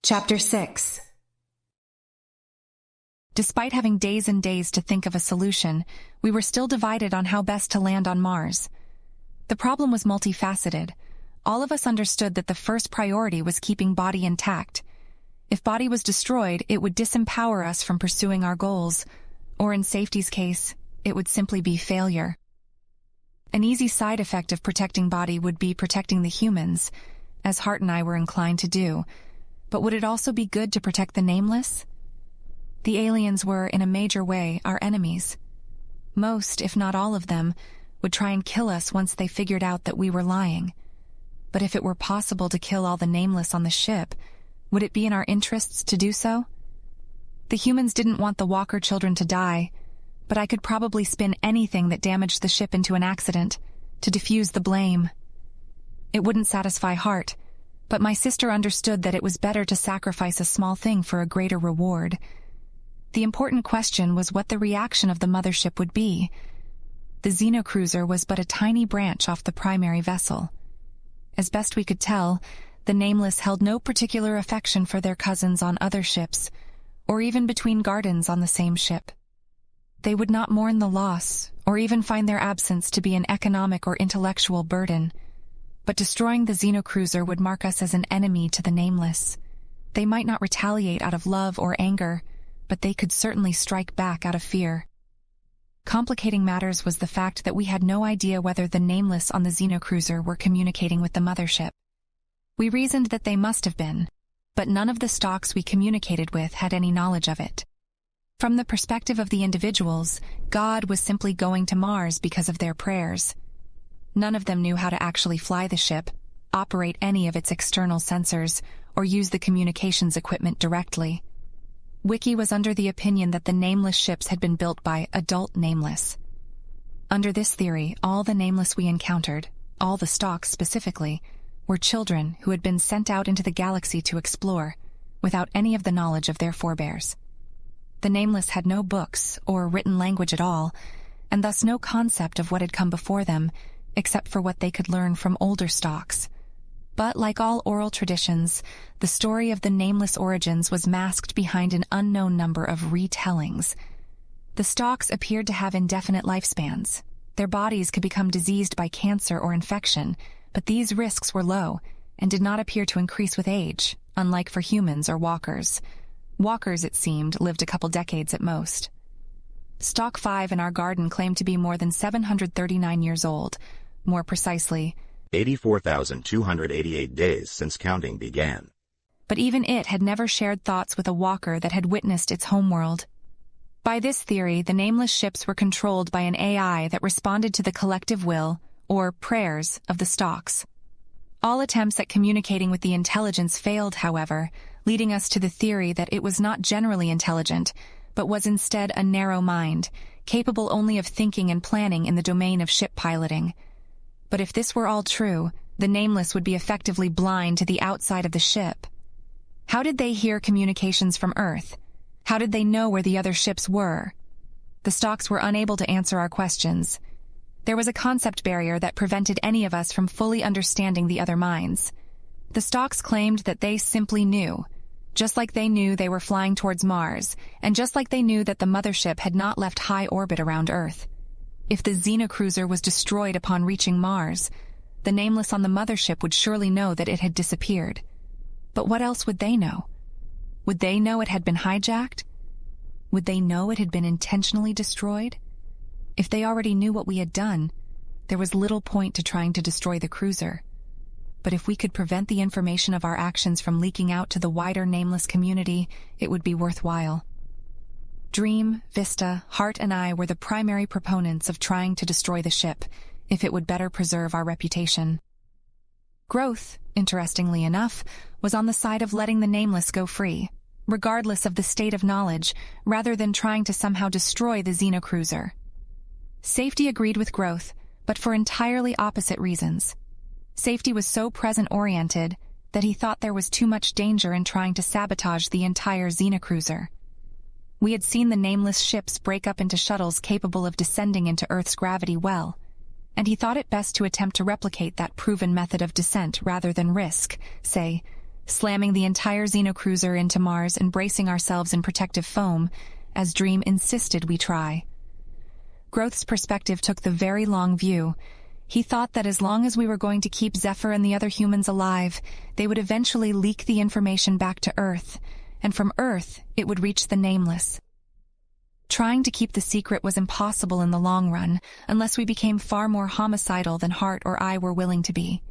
Chapter 6. Despite having days and days to think of a solution, we were still divided on how best to land on Mars. The problem was multifaceted. All of us understood that the first priority was keeping body intact. If body was destroyed, it would disempower us from pursuing our goals, or in safety's case, it would simply be failure. An easy side effect of protecting body would be protecting the humans, as Hart and I were inclined to do. But would it also be good to protect the Nameless? The aliens were, in a major way, our enemies. Most, if not all of them, would try and kill us once they figured out that we were lying. But if it were possible to kill all the Nameless on the ship, would it be in our interests to do so? The humans didn't want the Walker children to die, but I could probably spin anything that damaged the ship into an accident, to diffuse the blame. It wouldn't satisfy Hart, but my sister understood that it was better to sacrifice a small thing for a greater reward. The important question was what the reaction of the mothership would be. The Xenocruiser was but a tiny branch off the primary vessel. As best we could tell, the Nameless held no particular affection for their cousins on other ships, or even between gardens on the same ship. They would not mourn the loss, or even find their absence to be an economic or intellectual burden. But destroying the Xenocruiser would mark us as an enemy to the Nameless. They might not retaliate out of love or anger, but they could certainly strike back out of fear. Complicating matters was the fact that we had no idea whether the Nameless on the Xenocruiser were communicating with the mothership. We reasoned that they must have been, but none of the stocks we communicated with had any knowledge of it. From the perspective of the individuals, God was simply going to Mars because of their prayers. None of them knew how to actually fly the ship, operate any of its external sensors, or use the communications equipment directly. Wiki was under the opinion that the Nameless ships had been built by adult Nameless. Under this theory, all the Nameless we encountered, all the stocks specifically, were children who had been sent out into the galaxy to explore, without any of the knowledge of their forebears. The Nameless had no books or written language at all, and thus no concept of what had come before them, except for what they could learn from older stocks. But like all oral traditions, the story of the Nameless origins was masked behind an unknown number of retellings. The stocks appeared to have indefinite lifespans. Their bodies could become diseased by cancer or infection, but these risks were low and did not appear to increase with age, unlike for humans or walkers. Walkers, it seemed, lived a couple decades at most. Stock 5 in our garden claimed to be more than 739 years old. More precisely, 84,288 days since counting began. But even it had never shared thoughts with a walker that had witnessed its homeworld. By this theory, the Nameless ships were controlled by an AI that responded to the collective will, or prayers, of the stocks. All attempts at communicating with the intelligence failed, however, leading us to the theory that it was not generally intelligent, but was instead a narrow mind, capable only of thinking and planning in the domain of ship piloting. But if this were all true, the Nameless would be effectively blind to the outside of the ship. How did they hear communications from Earth? How did they know where the other ships were? The stocks were unable to answer our questions. There was a concept barrier that prevented any of us from fully understanding the other minds. The stocks claimed that they simply knew, just like they knew they were flying towards Mars, and just like they knew that the mothership had not left high orbit around Earth. If the Xenocruiser was destroyed upon reaching Mars, the Nameless on the mothership would surely know that it had disappeared. But what else would they know? Would they know it had been hijacked? Would they know it had been intentionally destroyed? If they already knew what we had done, there was little point to trying to destroy the cruiser. But if we could prevent the information of our actions from leaking out to the wider Nameless community, it would be worthwhile. Dream, Vista, Hart, and I were the primary proponents of trying to destroy the ship, if it would better preserve our reputation. Growth, interestingly enough, was on the side of letting the Nameless go free, regardless of the state of knowledge, rather than trying to somehow destroy the Xenocruiser. Safety agreed with Growth, but for entirely opposite reasons. Safety was so present-oriented that he thought there was too much danger in trying to sabotage the entire Xenocruiser. We had seen the Nameless ships break up into shuttles capable of descending into Earth's gravity well, and he thought it best to attempt to replicate that proven method of descent rather than risk, say, slamming the entire Xenocruiser into Mars and bracing ourselves in protective foam, as Dream insisted we try. Growth's perspective took the very long view. He thought that as long as we were going to keep Zephyr and the other humans alive, they would eventually leak the information back to Earth, and from Earth it would reach the Nameless. Trying to keep the secret was impossible in the long run, unless we became far more homicidal than Hart or I were willing to be.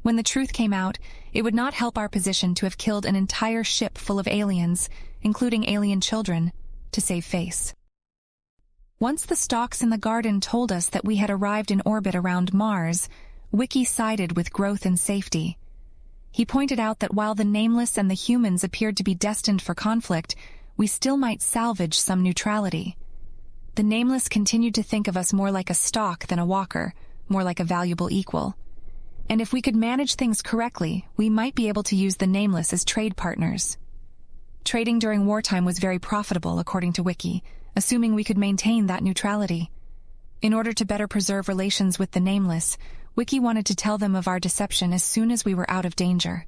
When the truth came out, it would not help our position to have killed an entire ship full of aliens, including alien children, to save face. Once the stalks in the garden told us that we had arrived in orbit around Mars, Wiki sided with Growth and safety. He pointed out that while the Nameless and the humans appeared to be destined for conflict, we still might salvage some neutrality. The Nameless continued to think of us more like a stalk than a walker, more like a valuable equal. And if we could manage things correctly, we might be able to use the Nameless as trade partners. Trading during wartime was very profitable, according to Wiki, assuming we could maintain that neutrality. In order to better preserve relations with the Nameless, Wiki wanted to tell them of our deception as soon as we were out of danger.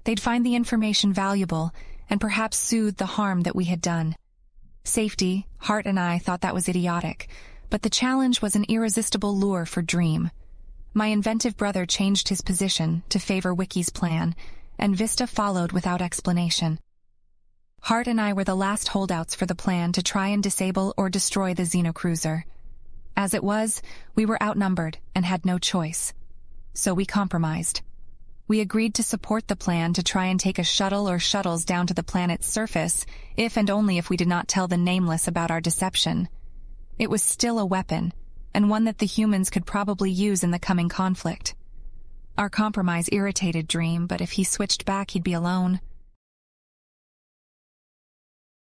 They'd find the information valuable and perhaps soothe the harm that we had done. Safety, Hart and I thought that was idiotic, but the challenge was an irresistible lure for Dream. My inventive brother changed his position to favor Wiki's plan, and Vista followed without explanation. Hart and I were the last holdouts for the plan to try and disable or destroy the Xenocruiser. As it was, we were outnumbered and had no choice. So we compromised. We agreed to support the plan to try and take a shuttle or shuttles down to the planet's surface, if and only if we did not tell the Nameless about our deception. It was still a weapon, and one that the humans could probably use in the coming conflict. Our compromise irritated Dream, but if he switched back, he'd be alone.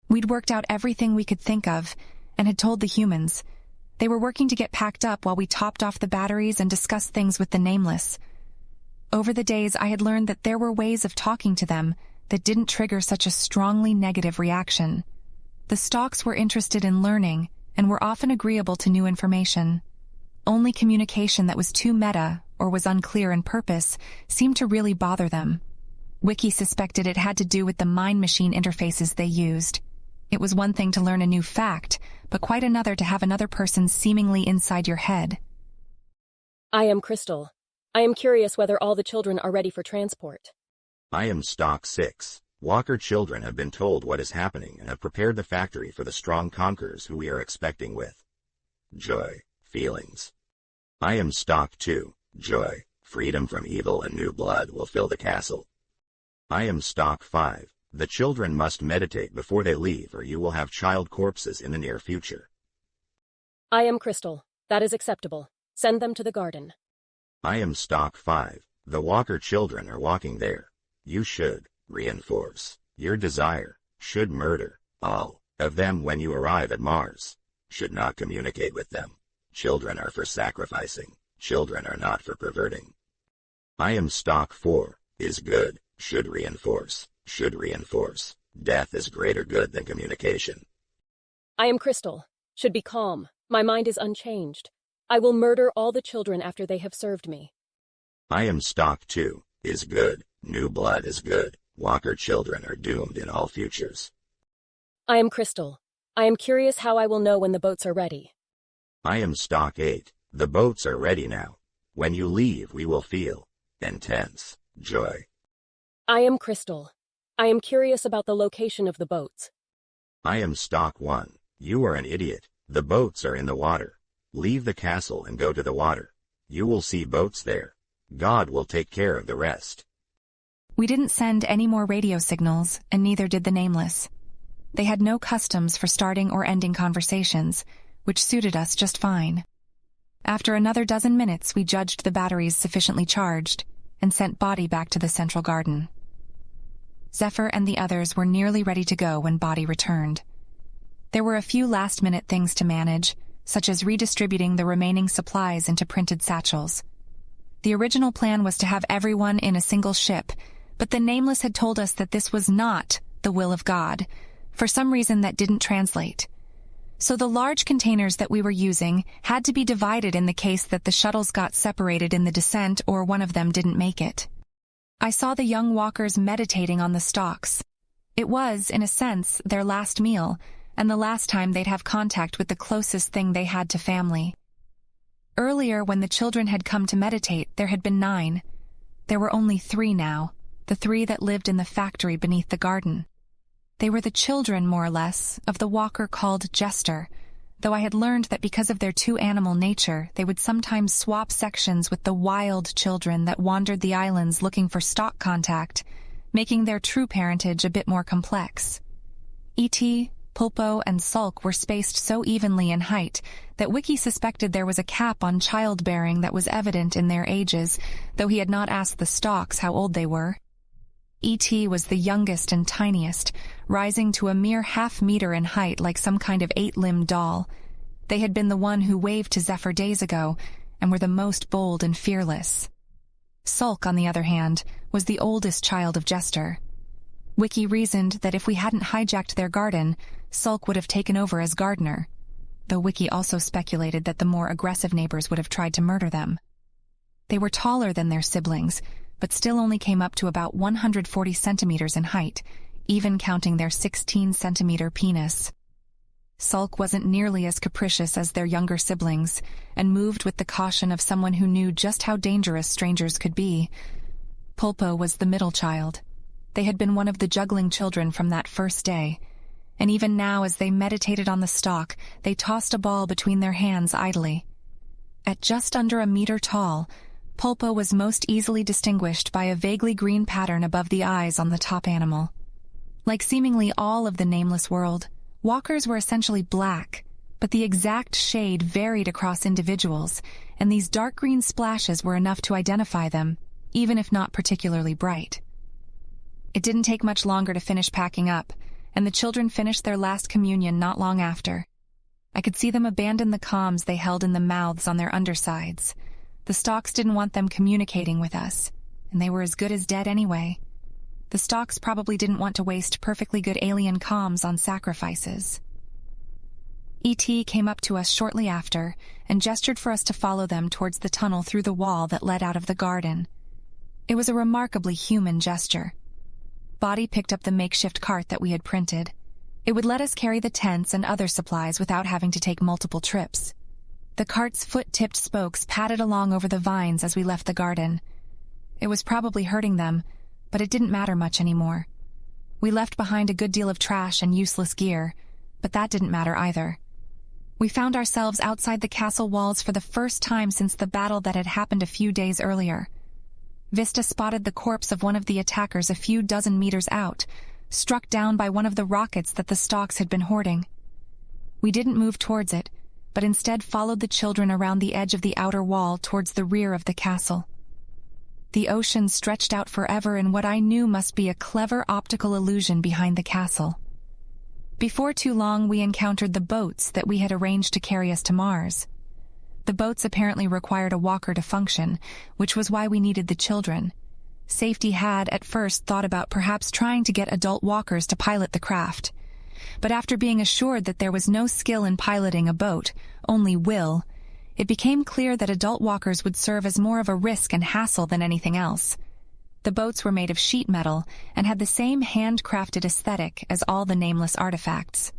We'd worked out everything we could think of, and had told the humans. They were working to get packed up while we topped off the batteries and discussed things with the Nameless. Over the days, I had learned that there were ways of talking to them that didn't trigger such a strongly negative reaction. The stalks were interested in learning, and were often agreeable to new information. Only communication that was too meta, or was unclear in purpose, seemed to really bother them. Wiki suspected it had to do with the mind machine interfaces they used. It was one thing to learn a new fact, but quite another to have another person seemingly inside your head. I am Crystal. I am curious whether all the children are ready for transport. I am Stock 6. Walker children have been told what is happening and have prepared the factory for the strong conquerors who we are expecting with joy, feelings. I am Stock 2. Joy, freedom from evil and new blood will fill the castle. I am Stock 5. The children must meditate before they leave, or you will have child corpses in the near future. I am Crystal. That is acceptable. Send them to the garden. I am Stock 5. The Walker children are walking there. You should reinforce your desire, should murder all of them when you arrive at Mars. Should not communicate with them. Children are for sacrificing. Children are not for perverting. I am Stock 4. Is good. Should reinforce. Should reinforce. Death is greater good than communication. I am Crystal. Should be calm. My mind is unchanged. I will murder all the children after they have served me. I am Stock 2. Is good. New blood is good. Walker children are doomed in all futures. I am Crystal. I am curious how I will know when the boats are ready. I am Stock 8. The boats are ready now. When you leave, we will feel intense joy. I am Crystal. I am curious about the location of the boats. I am Stock 1. You are an idiot. The boats are in the water. Leave the castle and go to the water. You will see boats there. God will take care of the rest. We didn't send any more radio signals, and neither did the Nameless. They had no customs for starting or ending conversations, which suited us just fine. After another dozen minutes, we judged the batteries sufficiently charged, and sent Body back to the central garden. Zephyr and the others were nearly ready to go when Body returned. There were a few last-minute things to manage, such as redistributing the remaining supplies into printed satchels. The original plan was to have everyone in a single ship, but the Nameless had told us that this was not the will of God. For some reason that didn't translate. So the large containers that we were using had to be divided in the case that the shuttles got separated in the descent or one of them didn't make it. I saw the young walkers meditating on the stalks. It was, in a sense, their last meal, and the last time they'd have contact with the closest thing they had to family. Earlier, when the children had come to meditate, there had been 9. There were only 3 now, the 3 that lived in the factory beneath the garden. They were the children, more or less, of the walker called Jester, though I had learned that because of their two-animal nature, they would sometimes swap sections with the wild children that wandered the islands looking for stock contact, making their true parentage a bit more complex. E.T., Pulpo, and Sulk were spaced so evenly in height that Wiki suspected there was a cap on childbearing that was evident in their ages, though he had not asked the stalks how old they were. E.T. was the youngest and tiniest, rising to a mere half-meter in height like some kind of 8-limbed doll. They had been the one who waved to Zephyr days ago, and were the most bold and fearless. Sulk, on the other hand, was the oldest child of Jester. Wiki reasoned that if we hadn't hijacked their garden, Sulk would have taken over as gardener, though Wiki also speculated that the more aggressive neighbors would have tried to murder them. They were taller than their siblings, but still only came up to about 140 centimeters in height, even counting their 16-centimeter penis. Sulk wasn't nearly as capricious as their younger siblings, and moved with the caution of someone who knew just how dangerous strangers could be. Pulpo was the middle child. They had been one of the juggling children from that first day, and even now as they meditated on the stalk, they tossed a ball between their hands idly. At just under a meter tall, Pulpo was most easily distinguished by a vaguely green pattern above the eyes on the top animal. Like seemingly all of the Nameless world, walkers were essentially black, but the exact shade varied across individuals, and these dark green splashes were enough to identify them, even if not particularly bright. It didn't take much longer to finish packing up, and the children finished their last communion not long after. I could see them abandon the comms they held in the mouths on their undersides. The stalks didn't want them communicating with us, and they were as good as dead anyway. The stalks probably didn't want to waste perfectly good alien comms on sacrifices. E.T. came up to us shortly after and gestured for us to follow them towards the tunnel through the wall that led out of the garden. It was a remarkably human gesture. Body picked up the makeshift cart that we had printed. It would let us carry the tents and other supplies without having to take multiple trips. The cart's foot-tipped spokes padded along over the vines as we left the garden. It was probably hurting them, but it didn't matter much anymore. We left behind a good deal of trash and useless gear, but that didn't matter either. We found ourselves outside the castle walls for the first time since the battle that had happened a few days earlier. Vista spotted the corpse of one of the attackers a few dozen meters out, struck down by one of the rockets that the stalks had been hoarding. We didn't move towards it, but instead followed the children around the edge of the outer wall towards the rear of the castle. The ocean stretched out forever in what I knew must be a clever optical illusion behind the castle. Before too long, we encountered the boats that we had arranged to carry us to Mars. The boats apparently required a walker to function, which was why we needed the children. Safety had, at first, thought about perhaps trying to get adult walkers to pilot the craft. But after being assured that there was no skill in piloting a boat, only will, it became clear that adult walkers would serve as more of a risk and hassle than anything else. The boats were made of sheet metal and had the same handcrafted aesthetic as all the Nameless artifacts.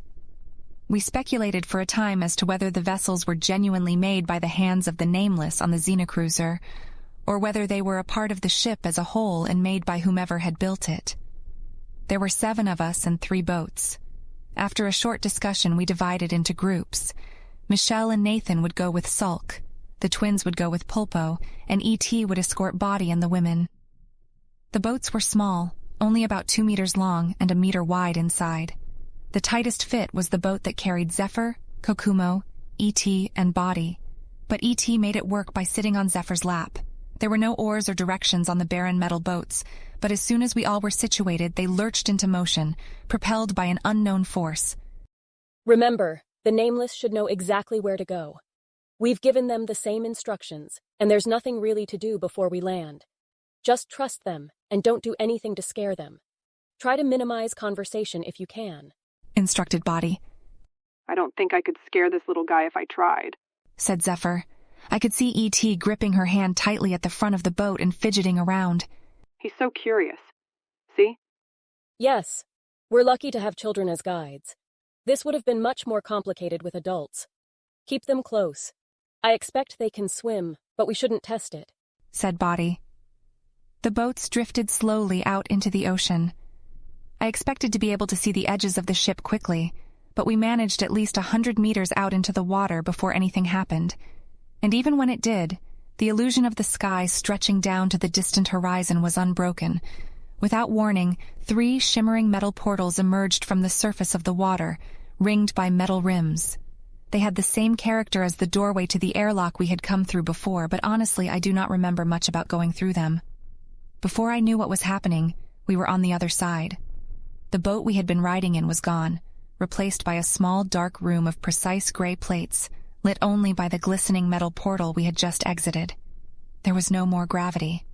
We speculated for a time as to whether the vessels were genuinely made by the hands of the Nameless on the Xenocruiser, or whether they were a part of the ship as a whole and made by whomever had built it. There were 7 of us and 3 boats. After a short discussion, we divided into groups. Michelle and Nathan would go with Sulk, the twins would go with Pulpo, and E.T. would escort Body and the women. The boats were small, only about 2 meters long and a meter wide inside. The tightest fit was the boat that carried Zephyr, Kokumo, E.T., and Body, but E.T. made it work by sitting on Zephyr's lap. There were no oars or directions on the barren metal boats, but as soon as we all were situated, they lurched into motion, propelled by an unknown force. Remember, the Nameless should know exactly where to go. We've given them the same instructions, and there's nothing really to do before we land. Just trust them, and don't do anything to scare them. Try to minimize conversation if you can, instructed Body. I don't think I could scare this little guy if I tried, said Zephyr. I could see E.T. gripping her hand tightly at the front of the boat and fidgeting around. He's so curious. See? Yes, we're lucky to have children as guides. This would have been much more complicated with adults. Keep them close. I expect they can swim, but we shouldn't test it, said Body. The boats drifted slowly out into the ocean. I expected to be able to see the edges of the ship quickly, but we managed at least 100 meters out into the water before anything happened. And even when it did, the illusion of the sky stretching down to the distant horizon was unbroken. Without warning, 3 shimmering metal portals emerged from the surface of the water, ringed by metal rims. They had the same character as the doorway to the airlock we had come through before, but honestly, I do not remember much about going through them. Before I knew what was happening, we were on the other side. The boat we had been riding in was gone, replaced by a small dark room of precise gray plates, lit only by the glistening metal portal we had just exited. There was no more gravity.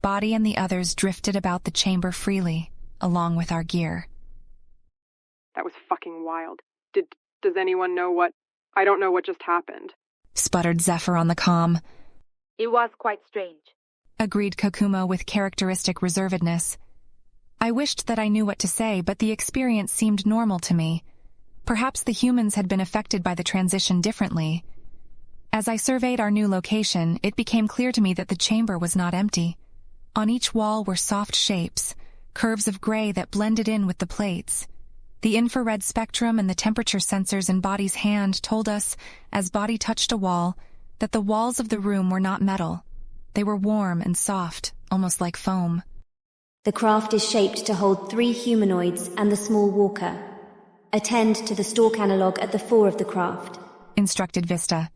Body and the others drifted about the chamber freely, along with our gear. That was fucking wild. Does anyone know what... I don't know what just happened, sputtered Zephyr on the comm. It was quite strange, agreed Kokumo with characteristic reservedness. I wished that I knew what to say, but the experience seemed normal to me. Perhaps the humans had been affected by the transition differently. As I surveyed our new location, it became clear to me that the chamber was not empty. On each wall were soft shapes, curves of gray that blended in with the plates. The infrared spectrum and the temperature sensors in Body's hand told us, as Body touched a wall, that the walls of the room were not metal. They were warm and soft, almost like foam. The craft is shaped to hold 3 humanoids and the small walker. Attend to the stalk analog at the fore of the craft, instructed Vista.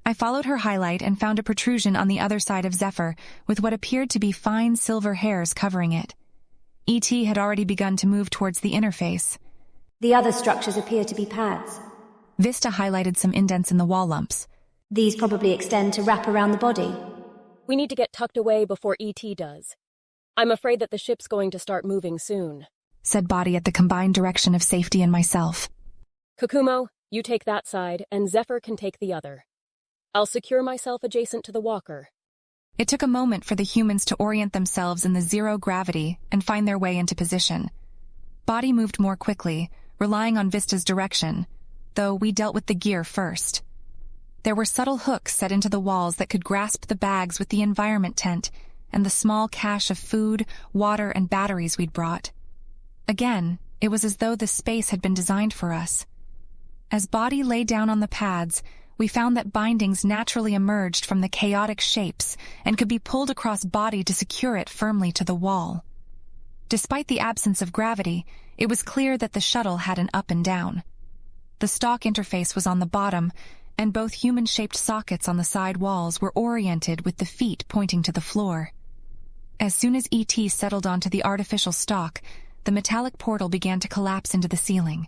I followed her highlight and found a protrusion on the other side of Zephyr, with what appeared to be fine silver hairs covering it. E.T. had already begun to move towards the interface. The other structures appear to be pads. Vista highlighted some indents in the wall lumps. These probably extend to wrap around the body. We need to get tucked away before E.T. does. I'm afraid that the ship's going to start moving soon, said Body at the combined direction of Safety and myself. Kokumo, you take that side, and Zephyr can take the other. I'll secure myself adjacent to the walker. It took a moment for the humans to orient themselves in the zero gravity and find their way into position. Body moved more quickly, relying on Vista's direction, though we dealt with the gear first. There were subtle hooks set into the walls that could grasp the bags with the environment tent and the small cache of food, water, and batteries we'd brought. Again, it was as though the space had been designed for us. As Body lay down on the pads, we found that bindings naturally emerged from the chaotic shapes and could be pulled across Body to secure it firmly to the wall. Despite the absence of gravity, it was clear that the shuttle had an up and down. The stalk interface was on the bottom, and both human-shaped sockets on the side walls were oriented with the feet pointing to the floor. As soon as E.T. settled onto the artificial stalk, the metallic portal began to collapse into the ceiling.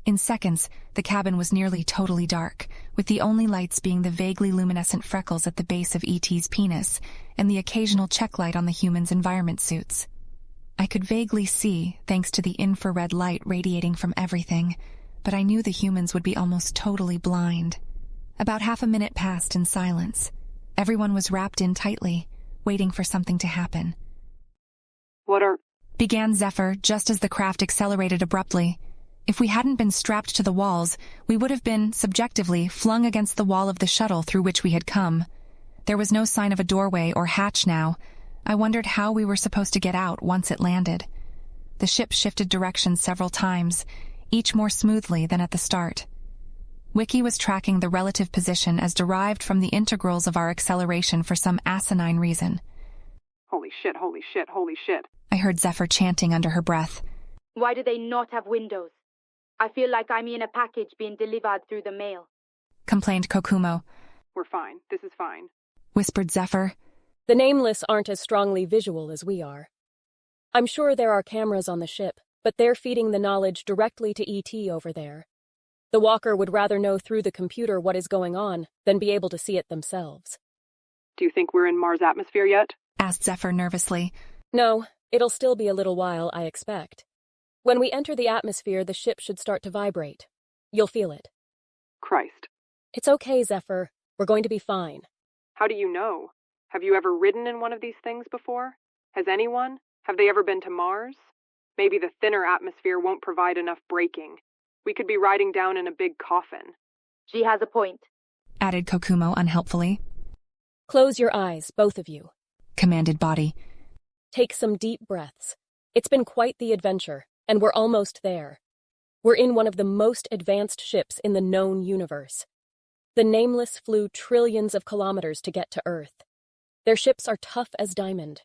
In seconds, the cabin was nearly totally dark, with the only lights being the vaguely luminescent freckles at the base of E.T.'s penis and the occasional check light on the humans' environment suits. I could vaguely see, thanks to the infrared light radiating from everything, but I knew the humans would be almost totally blind. About half a minute passed in silence. Everyone was wrapped in tightly, waiting for something to happen. Began Zephyr just as the craft accelerated abruptly. If we hadn't been strapped to the walls, we would have been, subjectively, flung against the wall of the shuttle through which we had come. There was no sign of a doorway or hatch now. I wondered how we were supposed to get out once it landed. The ship shifted direction several times, each more smoothly than at the start. Wiki was tracking the relative position as derived from the integrals of our acceleration for some asinine reason. Holy shit, holy shit, holy shit, I heard Zephyr chanting under her breath. Why do they not have windows? I feel like I'm in a package being delivered through the mail, complained Kokumo. We're fine. This is fine, whispered Zephyr. The Nameless aren't as strongly visual as we are. I'm sure there are cameras on the ship, but they're feeding the knowledge directly to E.T. over there. The walker would rather know through the computer what is going on than be able to see it themselves. Do you think we're in Mars' atmosphere yet? Asked Zephyr nervously. No, it'll still be a little while, I expect. When we enter the atmosphere, the ship should start to vibrate. You'll feel it. Christ. It's okay, Zephyr. We're going to be fine. How do you know? Have you ever ridden in one of these things before? Has anyone? Have they ever been to Mars? Maybe the thinner atmosphere won't provide enough braking. We could be riding down in a big coffin. She has a point, added Kokumo unhelpfully. Close your eyes, both of you, commanded Body. Take some deep breaths. It's been quite the adventure, and we're almost there. We're in one of the most advanced ships in the known universe. The Nameless flew trillions of kilometers to get to Earth. Their ships are tough as diamond.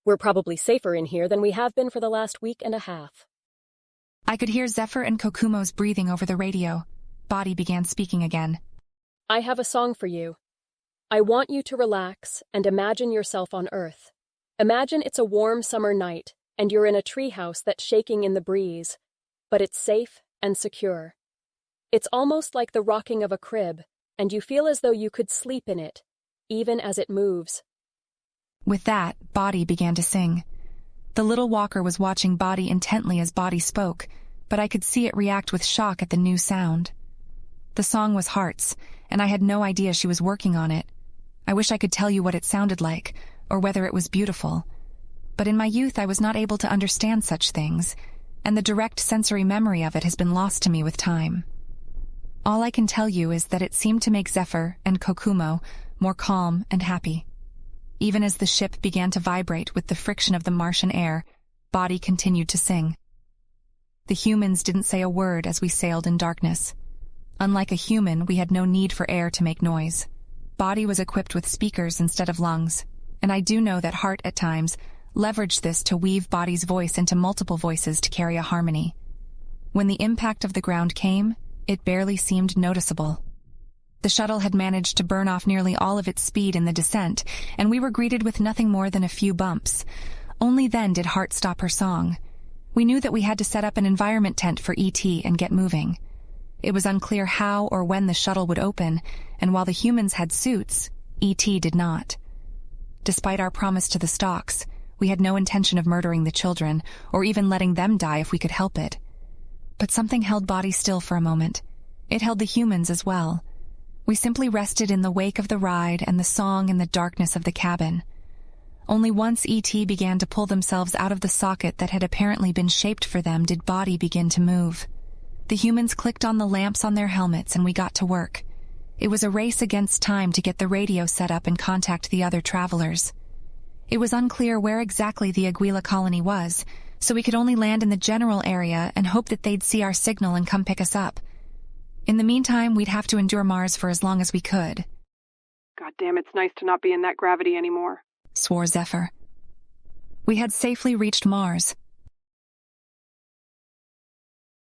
We're probably safer in here than we have been for the last week and a half. I could hear Zephyr and Kokumo's breathing over the radio. Body began speaking again. I have a song for you. I want you to relax and imagine yourself on Earth. Imagine it's a warm summer night, and you're in a treehouse that's shaking in the breeze, but it's safe and secure. It's almost like the rocking of a crib, and you feel as though you could sleep in it, even as it moves. With that, Body began to sing. The little walker was watching Body intently as Body spoke, but I could see it react with shock at the new sound. The song was Hearts, and I had no idea she was working on it. I wish I could tell you what it sounded like, or whether it was beautiful. But in my youth I was not able to understand such things, and the direct sensory memory of it has been lost to me with time. All I can tell you is that it seemed to make Zephyr and Kokumo more calm and happy. Even as the ship began to vibrate with the friction of the Martian air, Body continued to sing. The humans didn't say a word as we sailed in darkness. Unlike a human, we had no need for air to make noise. Body was equipped with speakers instead of lungs, and I do know that Heart, at times, leveraged this to weave Body's voice into multiple voices to carry a harmony. When the impact of the ground came, it barely seemed noticeable. The shuttle had managed to burn off nearly all of its speed in the descent, and we were greeted with nothing more than a few bumps. Only then did Heart stop her song. We knew that we had to set up an environment tent for E.T. and get moving. It was unclear how or when the shuttle would open, and while the humans had suits, E.T. did not. Despite our promise to the Stalks, we had no intention of murdering the children, or even letting them die if we could help it. But something held Body still for a moment. It held the humans as well. We simply rested in the wake of the ride and the song in the darkness of the cabin. Only once E.T. began to pull themselves out of the socket that had apparently been shaped for them did Body begin to move. The humans clicked on the lamps on their helmets and we got to work. It was a race against time to get the radio set up and contact the other travelers. It was unclear where exactly the Aguila colony was, so we could only land in the general area and hope that they'd see our signal and come pick us up. In the meantime, we'd have to endure Mars for as long as we could. God damn, it's nice to not be in that gravity anymore, swore Zephyr. We had safely reached Mars.